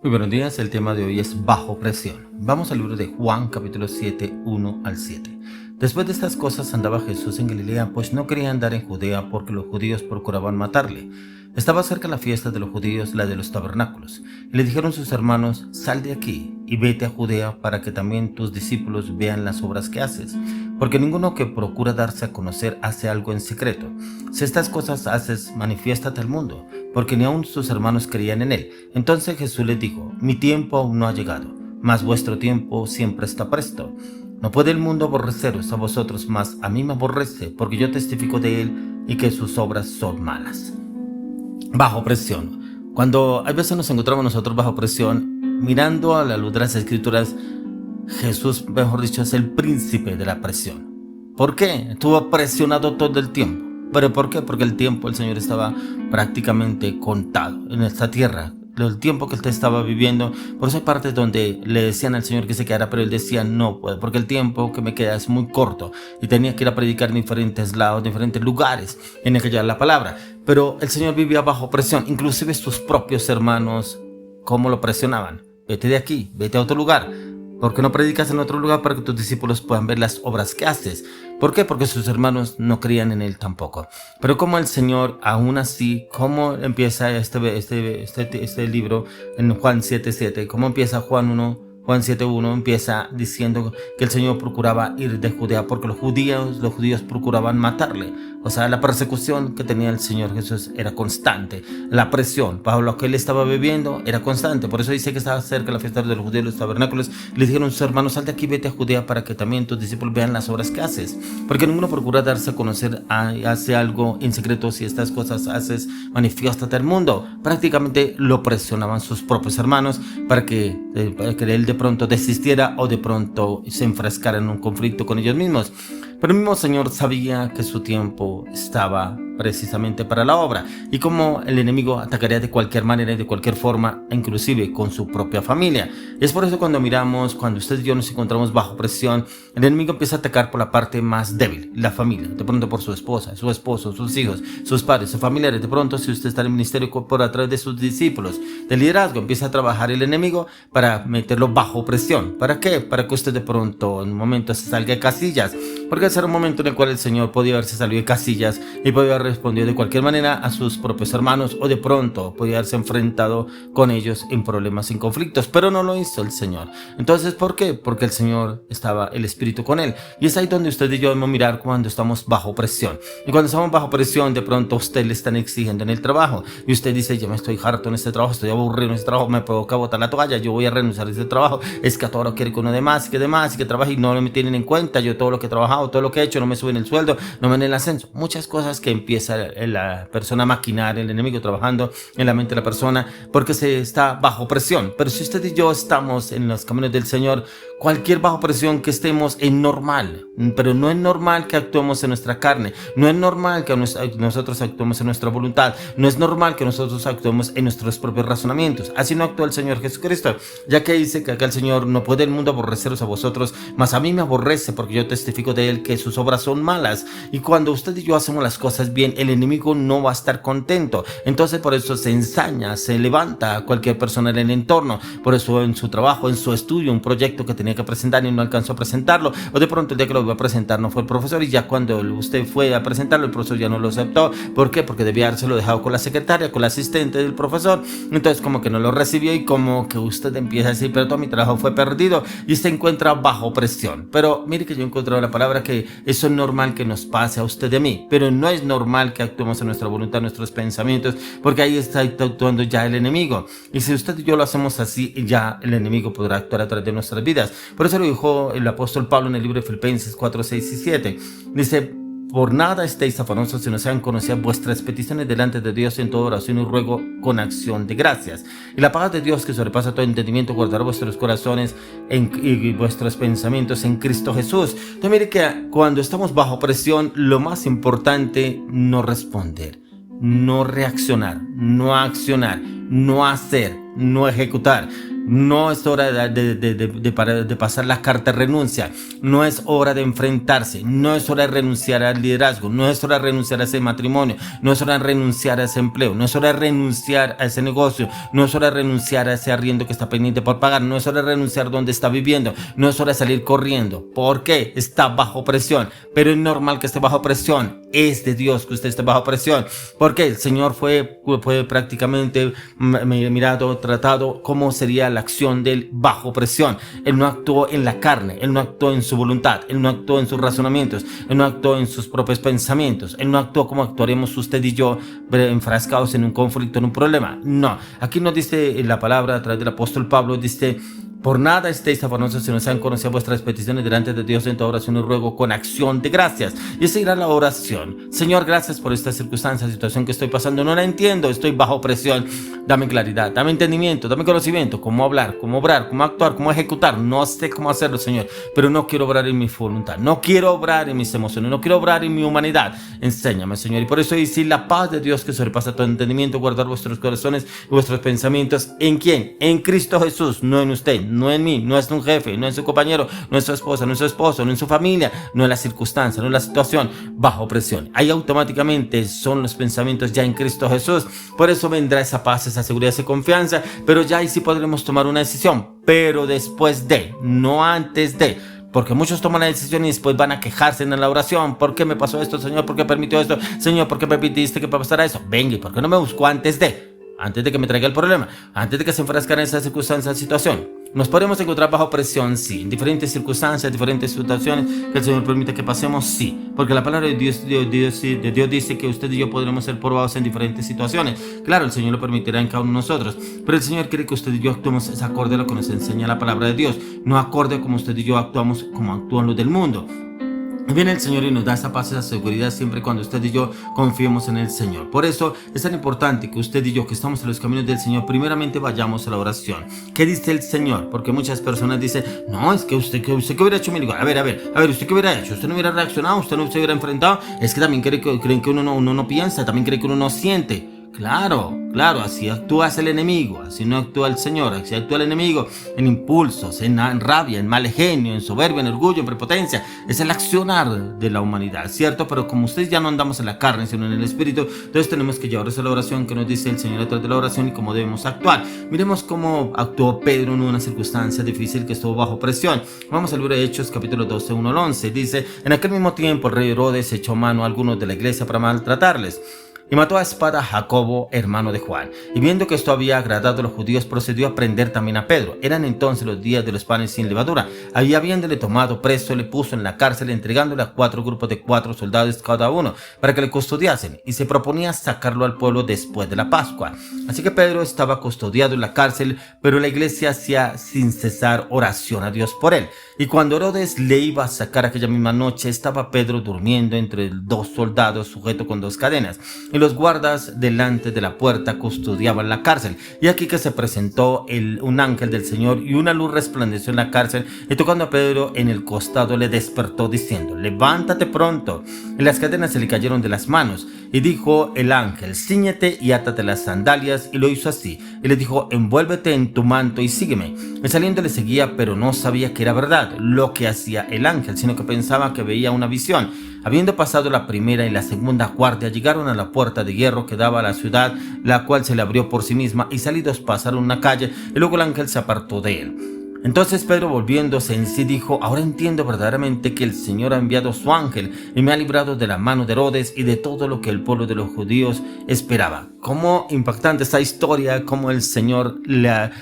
Muy buenos días, el tema de hoy es bajo presión. Vamos al libro de Juan, capítulo 7, 1 al 7. Después de estas cosas andaba Jesús en Galilea, pues no quería andar en Judea porque los judíos procuraban matarle. Estaba cerca la fiesta de los judíos, la de los tabernáculos, y le dijeron sus hermanos: sal de aquí y vete a Judea para que también tus discípulos vean las obras que haces, porque ninguno que procura darse a conocer hace algo en secreto. Si estas cosas haces, manifiéstate al mundo, porque ni aun sus hermanos creían en él. Entonces Jesús les dijo: mi tiempo aún no ha llegado, mas vuestro tiempo siempre está presto. No puede el mundo aborreceros a vosotros, mas a mí me aborrece, porque yo testifico de él y que sus obras son malas. Bajo presión. Cuando a veces nos encontramos nosotros bajo presión, mirando a la luz de las Escrituras, Jesús, mejor dicho, es el príncipe de la presión. ¿Por qué? Estuvo presionado todo el tiempo. ¿Pero por qué? Porque el tiempo, el Señor estaba prácticamente contado en esta tierra. El tiempo que él estaba viviendo. Por eso hay partes donde le decían al Señor que se quedara, pero él decía: no puedo, porque el tiempo que me queda es muy corto y tenía que ir a predicar en diferentes lados, diferentes lugares, tenía que llevar la palabra. Pero el Señor vivía bajo presión. Inclusive sus propios hermanos, ¿cómo lo presionaban? Vete de aquí, vete a otro lugar. ¿Por qué no predicas en otro lugar para que tus discípulos puedan ver las obras que haces? ¿Por qué? Porque sus hermanos no creían en él tampoco. Pero como el Señor, aún así, ¿cómo empieza este libro en Juan 7:7? ¿Cómo empieza Juan 7:1? Empieza diciendo que el Señor procuraba ir de Judea porque los judíos procuraban matarle. O sea, la persecución que tenía el Señor Jesús era constante. La presión bajo lo que él estaba viviendo era constante. Por eso dice que estaba cerca de la fiesta de los judíos, los tabernáculos. Le dijeron a sus hermanos: sal de aquí, vete a Judea para que también tus discípulos vean las obras que haces. Porque ninguno procura darse a conocer, hace algo en secreto. Si estas cosas haces, manifiéstate al mundo. Prácticamente lo presionaban sus propios hermanos para que él de pronto desistiera o de pronto se enfrascara en un conflicto con ellos mismos. Pero el mismo Señor sabía que su tiempo estaba precisamente para la obra, y como el enemigo atacaría de cualquier manera y de cualquier forma, inclusive con su propia familia. Y es por eso cuando usted y yo nos encontramos bajo presión, el enemigo empieza a atacar por la parte más débil, la familia. De pronto por su esposa, su esposo, sus hijos, sus padres, sus familiares. De pronto, si usted está en el ministerio, por a través de sus discípulos de liderazgo, empieza a trabajar el enemigo para meterlo bajo presión. ¿Para qué? Para que usted de pronto en un momento se salga de casillas, porque ese era un momento en el cual el Señor podía haberse salido de casillas y podía haber respondido de cualquier manera a sus propios hermanos, o de pronto podía haberse enfrentado con ellos en problemas, en conflictos, pero no lo hizo el Señor. Entonces, ¿por qué? Porque el Señor estaba el Espíritu con él, y es ahí donde usted y yo debemos mirar cuando estamos bajo presión. Y cuando estamos bajo presión, de pronto a usted le están exigiendo en el trabajo y usted dice: ya me estoy harto en este trabajo, estoy aburrido en este trabajo, me provoca botar la toalla, yo voy a renunciar a este trabajo, es que a todo lo quiere que uno de más y que trabaje y no me tienen en cuenta. Yo todo lo que he trabajado, todo lo que he hecho, no me suben el sueldo, no me den el ascenso. Muchas cosas que empieza la persona a maquinar, el enemigo trabajando en la mente de la persona, porque se está bajo presión. Pero si usted y yo estamos en los caminos del Señor, cualquier bajo presión que estemos es normal, pero no es normal que actuemos en nuestra carne, no es normal que nosotros actuemos en nuestra voluntad, no es normal que nosotros actuemos en nuestros propios razonamientos. Así no actúa el Señor Jesucristo, ya que dice que acá el Señor: no puede el mundo aborreceros a vosotros, mas a mí me aborrece, porque yo testifico de él que sus obras son malas. Y cuando usted y yo hacemos las cosas bien, el enemigo no va a estar contento. Entonces por eso se ensaña, se levanta a cualquier persona en el entorno. Por eso en su trabajo, en su estudio, un proyecto que tenía que presentar y no alcanzó a presentarlo, o de pronto el día que lo iba a presentar no fue el profesor, y ya cuando usted fue a presentarlo, el profesor ya no lo aceptó. ¿Por qué? Porque debía habérselo dejado con la secretaria, con la asistente del profesor. Entonces como que no lo recibió, y como que usted empieza a decir: pero todo mi trabajo fue perdido, y se encuentra bajo presión. Pero mire que yo he encontrado la palabra que eso es normal que nos pase a usted y a mí, pero no es normal que actuemos en nuestra voluntad, nuestros pensamientos, porque ahí está actuando ya el enemigo. Y si usted y yo lo hacemos así, ya el enemigo podrá actuar a través de nuestras vidas. Por eso lo dijo el apóstol Pablo en el libro de Filipenses 4, 6 y 7. Dice: por nada estéis afanosos, sino sean conocidas vuestras peticiones delante de Dios en toda oración y ruego con acción de gracias. Y la paz de Dios, que sobrepasa todo entendimiento, guardará vuestros corazones y vuestros pensamientos en Cristo Jesús. Entonces mire que cuando estamos bajo presión, lo más importante: no responder, no reaccionar, no accionar, no hacer, no ejecutar. No es hora de pasar la carta de renuncia. No es hora de enfrentarse. No es hora de renunciar al liderazgo. No es hora de renunciar a ese matrimonio. No es hora de renunciar a ese empleo. No es hora de renunciar a ese negocio. No es hora de renunciar a ese arriendo que está pendiente por pagar. No es hora de renunciar donde está viviendo. No es hora de salir corriendo. ¿Por qué? Está bajo presión. Pero es normal que esté bajo presión. Es de Dios que usted esté bajo presión. Porque el Señor fue prácticamente mirado, tratado cómo sería la acción del bajo presión. Él no actuó en la carne, él no actuó en su voluntad, él no actuó en sus razonamientos, él no actuó en sus propios pensamientos, él no actuó como actuaremos usted y yo enfrascados en un conflicto, en un problema. No, aquí nos dice la palabra a través del apóstol Pablo, dice: por nada estéis afanosos, sino sean conocidas vuestras peticiones delante de Dios en toda oración y ruego con acción de gracias. Y esa irá la oración. Señor, gracias por esta circunstancia, situación que estoy pasando. No la entiendo, estoy bajo presión. Dame claridad, dame entendimiento, dame conocimiento, cómo hablar, cómo obrar, cómo actuar, cómo ejecutar. No sé cómo hacerlo, Señor, pero no quiero obrar en mi voluntad, no quiero obrar en mis emociones, no quiero obrar en mi humanidad. Enséñame, Señor. Y por eso dice: la paz de Dios que sobrepasa todo entendimiento, guardar vuestros corazones y vuestros pensamientos. ¿En quién? En Cristo Jesús, no en usted, no en mí, no es un jefe, no es su compañero, no es su esposa, no es su esposo, no es su familia, no es la circunstancia, no es la situación. Bajo presión. Ahí automáticamente son los pensamientos ya en Cristo Jesús. Por eso vendrá esa paz, esa seguridad, esa confianza. Pero ya ahí sí podremos tomar una decisión. Pero después de, no antes de. Porque muchos toman la decisión y después van a quejarse en la oración. ¿Por qué me pasó esto, Señor? ¿Por qué permitió esto? Señor, ¿por qué permitiste que pasara eso? Venga, ¿y por qué no me buscó antes de? Antes de que me traiga el problema, antes de que se enfrascara en esa circunstancia, situación. Nos podemos encontrar bajo presión, sí, en diferentes circunstancias, diferentes situaciones que el Señor permite que pasemos, sí, porque la palabra de Dios dice que usted y yo podremos ser probados en diferentes situaciones. Claro, el Señor lo permitirá en cada uno de nosotros, pero el Señor quiere que usted y yo actuemos acorde a lo que nos enseña la palabra de Dios, no acorde a como usted y yo actuamos, como actúan los del mundo. Viene el Señor y nos da esa paz, esa seguridad siempre cuando usted y yo confiemos en el Señor. Por eso es tan importante que usted y yo, que estamos en los caminos del Señor, primeramente vayamos a la oración. ¿Qué dice el Señor? Porque muchas personas dicen: no, es que usted qué hubiera hecho. Me digo: a ver, ¿usted qué hubiera hecho? ¿Usted no hubiera reaccionado? ¿Usted no se hubiera enfrentado? Es que también creen que uno no piensa, también cree que uno no siente. Claro, así actúa el enemigo, así no actúa el Señor, así actúa el enemigo en impulsos, en rabia, en mal genio, en soberbia, en orgullo, en prepotencia. Es el accionar de la humanidad, ¿cierto? Pero como ustedes ya no andamos en la carne, sino en el Espíritu, entonces tenemos que llevar esa la oración que nos dice el Señor a través de la oración y cómo debemos actuar. Miremos cómo actuó Pedro en una circunstancia difícil que estuvo bajo presión. Vamos al libro de Hechos, capítulo 12, 1 al 11. Dice: en aquel mismo tiempo el rey Herodes echó mano a algunos de la iglesia para maltratarles. Y mató a espada a Jacobo, hermano de Juan. Y viendo que esto había agradado a los judíos, procedió a prender también a Pedro. Eran entonces los días de los panes sin levadura. Ahí, habiéndole tomado preso, le puso en la cárcel, entregándole a 4 grupos de 4 soldados cada uno, para que le custodiasen. Y se proponía sacarlo al pueblo después de la Pascua. Así que Pedro estaba custodiado en la cárcel, pero la iglesia hacía sin cesar oración a Dios por él. Y cuando Herodes le iba a sacar aquella misma noche, estaba Pedro durmiendo entre 2 soldados, sujeto con 2 cadenas. Y los guardas delante de la puerta custodiaban la cárcel. Y aquí que se presentó un ángel del Señor, y una luz resplandeció en la cárcel, y tocando a Pedro en el costado le despertó diciendo: levántate pronto. Y las cadenas se le cayeron de las manos. Y dijo el ángel: cíñete y átate las sandalias. Y lo hizo así. Y le dijo: envuélvete en tu manto y sígueme. Y saliendo le seguía, pero no sabía que era verdad lo que hacía el ángel, sino que pensaba que veía una visión. Habiendo pasado la primera y la segunda guardia, llegaron a la puerta de hierro que daba a la ciudad, la cual se le abrió por sí misma, y salidos pasaron una calle, y luego el ángel se apartó de él. Entonces Pedro, volviéndose en sí, dijo: ahora entiendo verdaderamente que el Señor ha enviado su ángel y me ha librado de la mano de Herodes y de todo lo que el pueblo de los judíos esperaba. Cómo impactante esta historia, cómo el Señor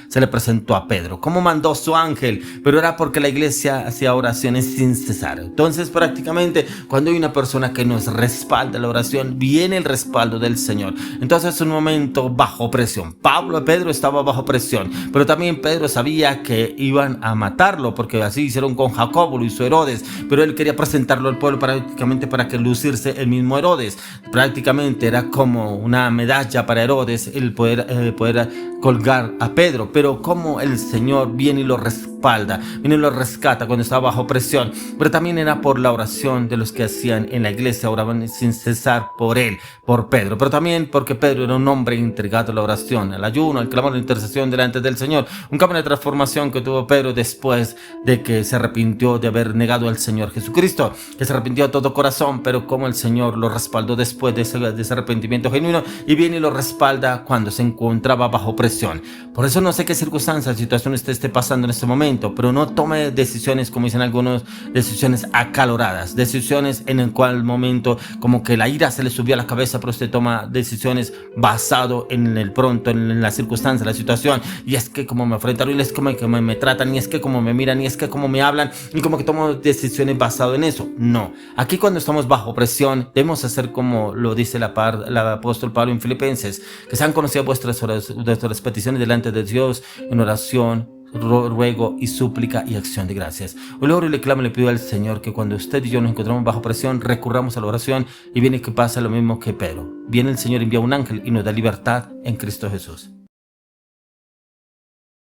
se le presentó a Pedro, cómo mandó su ángel, pero era porque la iglesia hacía oraciones sin cesar. Entonces prácticamente cuando hay una persona que nos respalda la oración, viene el respaldo del Señor. Entonces es un momento bajo presión. Pedro estaba bajo presión, pero también Pedro sabía que iban a matarlo, porque así hicieron con Jacobo, lo hizo Herodes, pero él quería presentarlo al pueblo prácticamente para que lucirse el mismo Herodes. Prácticamente era como una medalla para Herodes el poder colgar a Pedro, pero como el Señor viene y lo respalda respalda, viene y lo rescata cuando estaba bajo presión, pero también era por la oración de los que hacían en la iglesia, oraban sin cesar por él, por Pedro, pero también porque Pedro era un hombre entregado a la oración, al ayuno, al clamor, a la intercesión delante del Señor. Un cambio de transformación que tuvo Pedro después de que se arrepintió de haber negado al Señor Jesucristo, que se arrepintió a todo corazón, pero como el Señor lo respaldó después de ese arrepentimiento genuino, y viene y lo respalda cuando se encontraba bajo presión. Por eso no sé qué circunstancias, situación usted esté pasando en este momento, pero no tome decisiones, como dicen algunos, decisiones acaloradas, decisiones en el cual momento como que la ira se le subió a la cabeza, pero usted toma decisiones basado en el pronto, en la circunstancia, la situación, y es que como me enfrentaron, y es como que me tratan, y es que como me miran, y es que como me hablan, y como que tomo decisiones basado en eso. No, aquí cuando estamos bajo presión debemos hacer como lo dice el apóstol Pablo en Filipenses, que sean conocidas vuestras peticiones delante de Dios en oración, ruego y súplica y acción de gracias. Hoy le oro y le clamo y le pido al Señor que cuando usted y yo nos encontramos bajo presión, recurramos a la oración, y viene que pasa lo mismo que Pedro. Viene el Señor, envía un ángel y nos da libertad en Cristo Jesús.